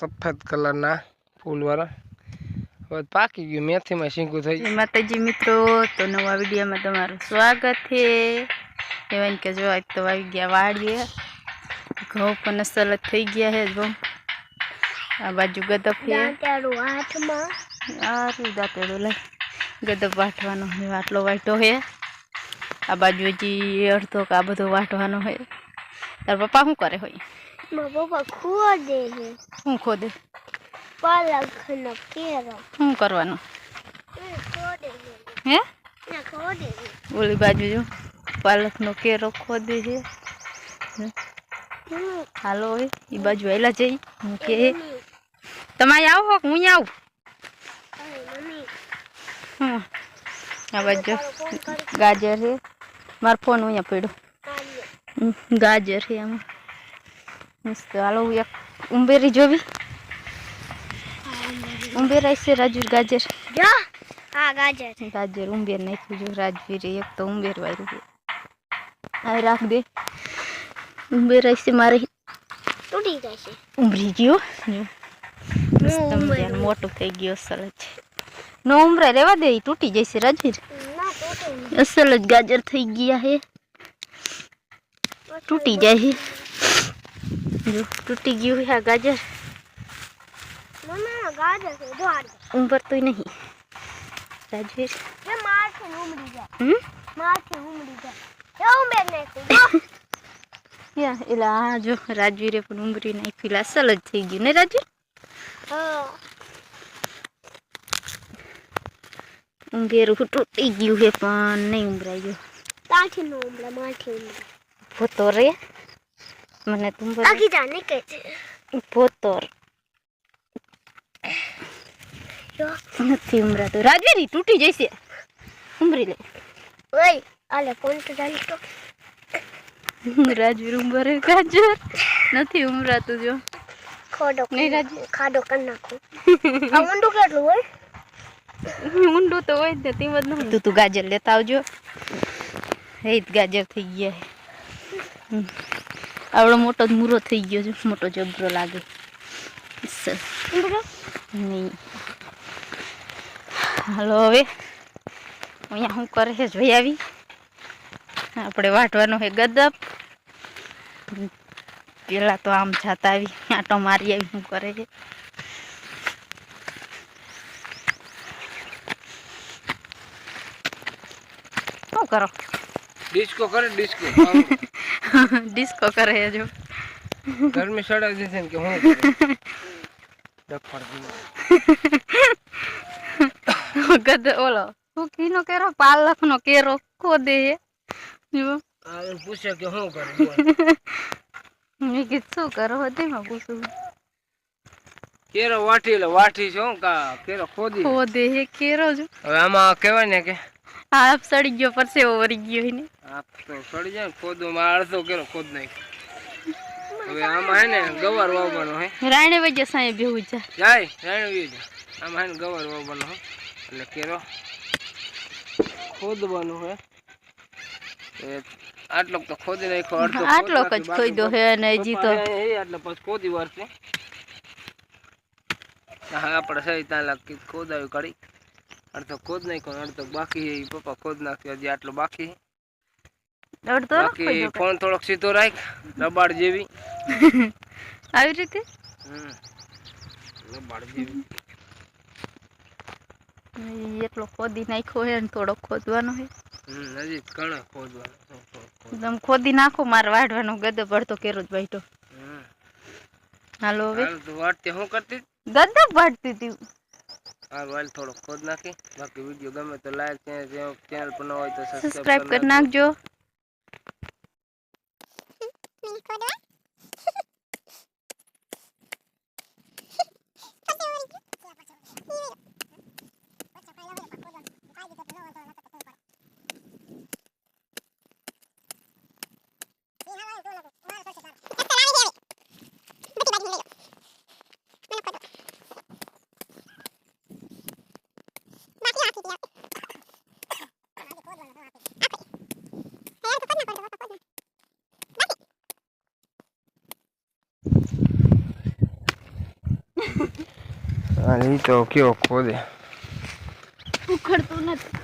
સફેદ કલરના ફૂલવાળા હવે પાકી ગયું મેથીમાં શીંગું થઈ જય માતાજી મિત્રો, તો નવા વિડીયોમાં તમારું સ્વાગત છે. એવાને કે જો આજ તો આવી ગયા વાડીએ, ઘઉં પણ અસલ થઈ ગયા છે. જો આ બાજુ ગદપ છે, દાંતેડું લઈ ગદપ વાટવાનો હોય, આટલો વાટો છે. આ બાજુ હજી અડધો આ બધો વાટવાનો હોય. તાર પપ્પા શું કરે હોય? પપ્પા ખોદે છે. શું ખોદે? પાલકનો કેરો. શું કરવાનું ખોદે હે? ખોદે ઓલી બાજુ જો પાલકનો કેરો ખોદે છે. હાલો હવે એ બાજુ આવેલા જઈ હું કે તમે આવો હું આવું. આ બાજુ ગાજર છે. મારો ફોન અહીંયા પડ્યો. ગાજર છે આમાં મસ્ત. હાલો એક ઉંબેરી જોવી. ઉંબેરાય છે રાજુ ગાજર. હા ગાજર ગાજર ઉંબેર નાખ્યું જો રાજવીરે એક તો ઉંબેર વાળું છે. આ રાખ દે. ઉંબેરાય છે મારે તૂટી જશે. ઉંબરી ગયો મસ્ત મજાનું મોટું થઈ ગયું. અસલ જ નો ઉમરાય રેવા દે, તૂટી જશે રાજવીર. અસલ જ ગાજર થઈ ગયા હે. તૂટી જાય છે જો તૂટી ગયું છે આ ગાજર. ઉંબર તો નહીં રાજવીર. એલા હા જો રાજવીરે પણ ઉંબરી નાખી. અસલ જ થઈ ગયું ને રાજવીર? ઉંબેરું તૂટી ગયું છે પણ નહીં ઉંબરાઈ ગયું. પોતો રે મને તું પોતર નથી ઉમરાતું. રાજવીરી તૂટી જશે. ઉમરી લે. રાજવીર ઉંબરે ગાજર નથી ઉમરાતું જો. નહીં રાજવીર ખાડો કરી નાખું. આ ઊંડું કેટલું હોય? ઊંડું તો હોય જ ને. તેમ જ નહીં. તું ગાજર લેતા આવજો. એ ગાજર થઈ ગયા. આવડો મોટો મૂરો થઈ ગયો છે. મોટો જબરો લાગે. નહીં હાલો હવે અહીંયા શું કરે છે જોઈ આવી. આપણે વાટવાનો છે ગદપ. પેલા તો આમ જાતા આવી આટો મારી આવી. શું કરે છે? શું કરો? ડિસ્કો કરે ડિસ્કો. ડિસ્કો કરે છે જો. ગરમી સડાવી દીધી ને કે હું ગદ ઓલો સુખીનો કેરો પાલકનો કેરો ખોદે જો. પૂછે કે શું કરે? મેં કીધું શું કરો તેમાં પૂછું. કેરો વાટી એટલે વાટી શું કા કેરો ખોદી ખોદે હે કેરો જો. હવે આમાં કહેવાય ને કે હાફ સડી ગયો, પરસેવો વળી ગયો ને. આ તો સડી જાય ને ખોદવામાં અડધો કેરો ખોદ નાખ્યો. હવે આમાં હે ને ગવાર વાવવાનો હે. રાણે વજે સાંય બેહું જાય રાણી જા. આમાં હે ને ગવાર વાવવાનો હે એટલે કેરો ખોદવાનો હે. આટલો તો ખોદી નાખ્યો. અડધો આટલો જ ખોદ્યો હે ને હજી તો એટલે પછી ખોદી વારશે. હા આપણે સહી ત્યાં લાગી ખોદાવી કાઢી. અડધો ખોદ નાખ્યો, અડધો બાકી છે. પપ્પા ખોદ નાખ્યો. હજી આટલો બાકી છે. બાકી ફોન થોડોક સીધો રાખ રબાડ જેવી. આવી રીતે રબાડ જેવી એટલો ખોદી નાખ્યો હે ને થોડોક ખોદવાનો હે. હજી ઘણા ખોદવાનો. તમે ખોદી નાખો. મારે વાઢવાનો ગદપ અડધો કેરો જ વાઢો. હાલો હવે વાટતી શું કરતી? ગદપ વાઢતી હતી. હારું હાલ થોડો ખોદ નાખી. બાકી વિડીયો ગમે તો લાઈક ચેનલ પર ન હોય તો સબસ્ક્રાઇબ કરી નાખજો. અને ઈ તો કેવો ખોદે ઉખડતું નથી.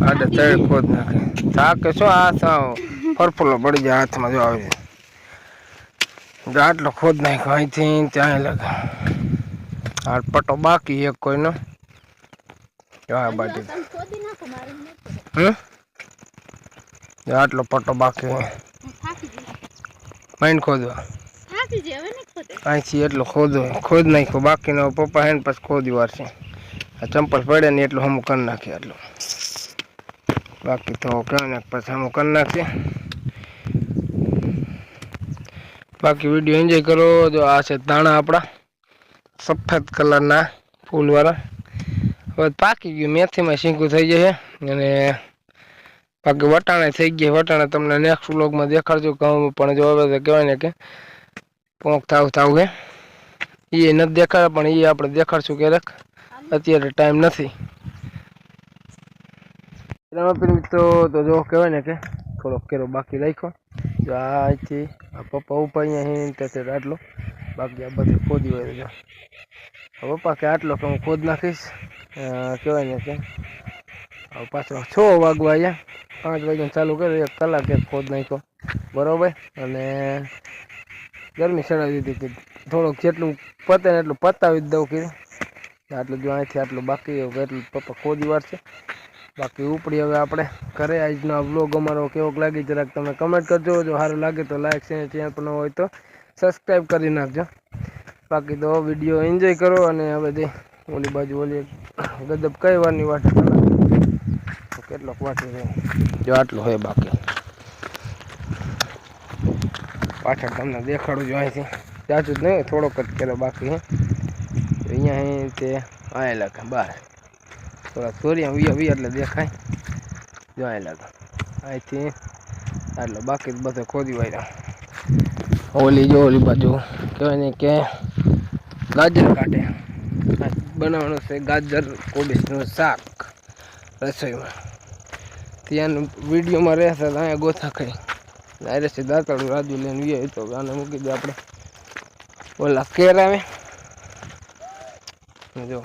આડે તળે ખોદ નાખે થાકે શું આ સાવ ફરફલો પડી જાય હાથમાં જો આવે આટલો ખોદ નાખ્યો અહીંથી ત્યાં લાગે આ પટ્ટો બાકી એક કોઈનો આ બાજુ ખોદી નાખો મારે નથી. આટલો પટ્ટો બાકી માઇન્ડ ખોદવા થાકી જાય હવે નહીં ખોદે. અહીંથી એટલો ખોદ નાખ્યો બાકીનો પપ્પા હે ને પછી ખોદી વાર છે આ ચંપલ પડે ને એટલું હમું કરી નાખીએ એટલું બાકી તો કહેવાય ને પછી હમું કરી નાખીએ બાકી વિડીયો એન્જોય કરો. જો આ છે દાણા આપણા સફેદ કલરના ફૂલવાળા હવે પાકી ગયું મેથીમાં શીંકું થઈ જાય અને બાકી વટાણા થઈ ગયા વટાણા તમને નેક્સ્ટ વ્લોગમાં દેખાડજો કહું પણ જો હવે તો કહેવાય ને કે પોંક થાવ હે એ નથી દેખાડે પણ એ આપણે દેખાડશું ક્યારેક અત્યારે ટાઈમ નથી. મિત્રો તો જો કહેવાય ને કે થોડોક કેરો બાકી રાખ્યો જો આ અહીંથી આ પપ્પા ઉપર અહીંયા ત્યાંથી આટલો બાકી આ બધું ખોદી હોય જો પપ્પા કે આટલો કે હું ખોદ નાખીશ કહેવાય ને કે પાછો 6 વાગવા આવ્યા 5 વાગ્યાને ચાલુ કર્યું 1 કલાક એક ખોદ નાખ્યો બરાબર અને ગરમી ચડાવી દીધી કે થોડોક જેટલું પતે ને એટલું પતાવી જ દઉં કીધું આટલું જો અહીંથી આટલું બાકી એટલું પપ્પા ખોદી વાર છે બાકી ઉપડી હવે આપણે ઘરે આજનો આ વ્લોગ અમારો કેવોક લાગી જરાક તમે કમેન્ટ કરજો જો સારું લાગે તો લાઈક શેર ચેનલ પર ન હોય તો સબસ્ક્રાઈબ કરી નાખજો બાકી તો વિડીયો એન્જોય કરો અને હવે દે ઓલી બાજુ ઓલી ગદબ કઈ વારની વાટ કેટલોક વાટી રહે જો આટલું હોય બાકી પાછળ તમને દેખાડું જો અહીંથી જાજુ જ નહીં થોડોક જ કર્યો બાકી હે અહીંયા તે આયા લાગે બહાર થોડા સોરિયા વી એટલે દેખાય જો આયા લાગે અહીંથી આટલો બાકી બધો ખોદી વાળ્યો ઓલી જો ઓલી બાજુ કહેવાય ને કે ગાજર કાઢે બનાવવાનું છે ગાજર કોબીજનું શાક રસોઈમાં ત્યાંનું વિડીયોમાં રહેશે તો અહીંયા ગોથા ખાઈ ડાયરેક્ટ દાંતડું રાજુ લઈને વીએ તો આને મૂકી દે આપણે ઓલા કેર આવે જો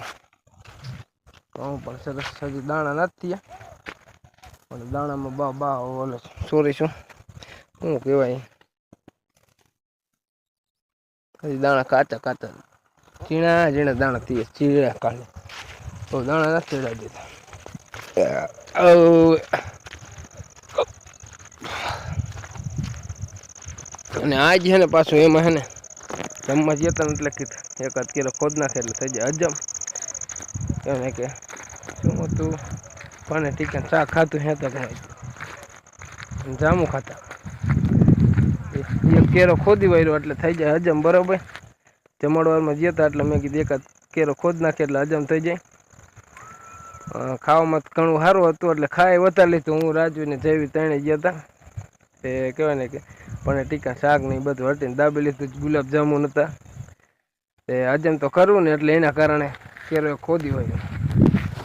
ઘઉં પણ સરસ હજી દાણા નથી થયા પણ દાણામાં બા ઓલે સોરી શું કહેવાય હજી દાણા કાચા ઝીણા દાણા થયા ચીડા કાઢે તો દાણા નથી ચડાવી દીધા અને આજ છે ને પાછું એમાં છે ને જમવા જતા ને એટલે કીધું એકાદ કિલો ખોદ નાખે એટલે થઈ જાય હજમ એને કે શું હતું પાને ટીકા શાક ખાતું હે તો જામું ખાતા એક કેરો ખોદી વાળ્યો એટલે થઈ જાય હજમ બરોબર જમણવારમાં જતા એટલે મેં કીધું એકાદ કેરો ખોદ નાખે એટલે હજમ થઈ જાય ખાવામાં ઘણું સારું હતું એટલે ખાઈ વધારે લીધું હું રાજુને જેવી ત્રણે ગયા હતા એ કહેવાય ને કે પણ ટીકા શાક ને બધું હટીને દાબી લીધું ગુલાબ જામુન હતા એ હજમ તો કરવું ને એટલે એના કારણે કેરો ખોદી હોય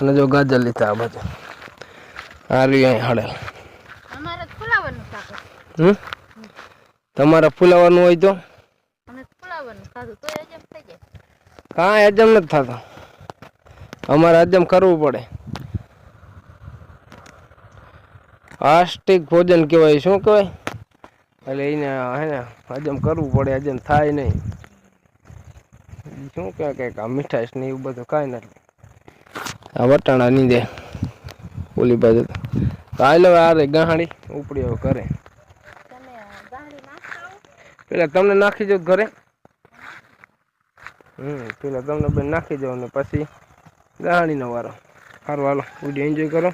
અને જો ગાજર લીધા આ બધું હારી અહીં હળેલ અમારે ફુલાવાનું શાક તમારે ફુલાવાનું હોય તો અમે ફુલાવાનું ખાધું તો હજમ થઈ જાય કાંઈ હજમ નથી થતો અમારે હજમ કરવું પડે આષ્ટિક ભોજન કહેવાય શું કહેવાય એટલે એને હે ને હજમ કરવું પડે હજમ થાય નહીં શું કહેવાય કંઈક આ મીઠાઈશ ને એવું બધું કાંઈ નથી આ વટાણા ની દે ઓલી બાજુ હાલ હવે આ રે ગાહડી ઉપડી હવે ઘરે પેલા તમને નાખી જાવ ઘરે પેલા તમને બેન નાખી જાવ ને પછી ગાહડીનો વારો સારું હાલો વિડીયો એન્જોય કરો.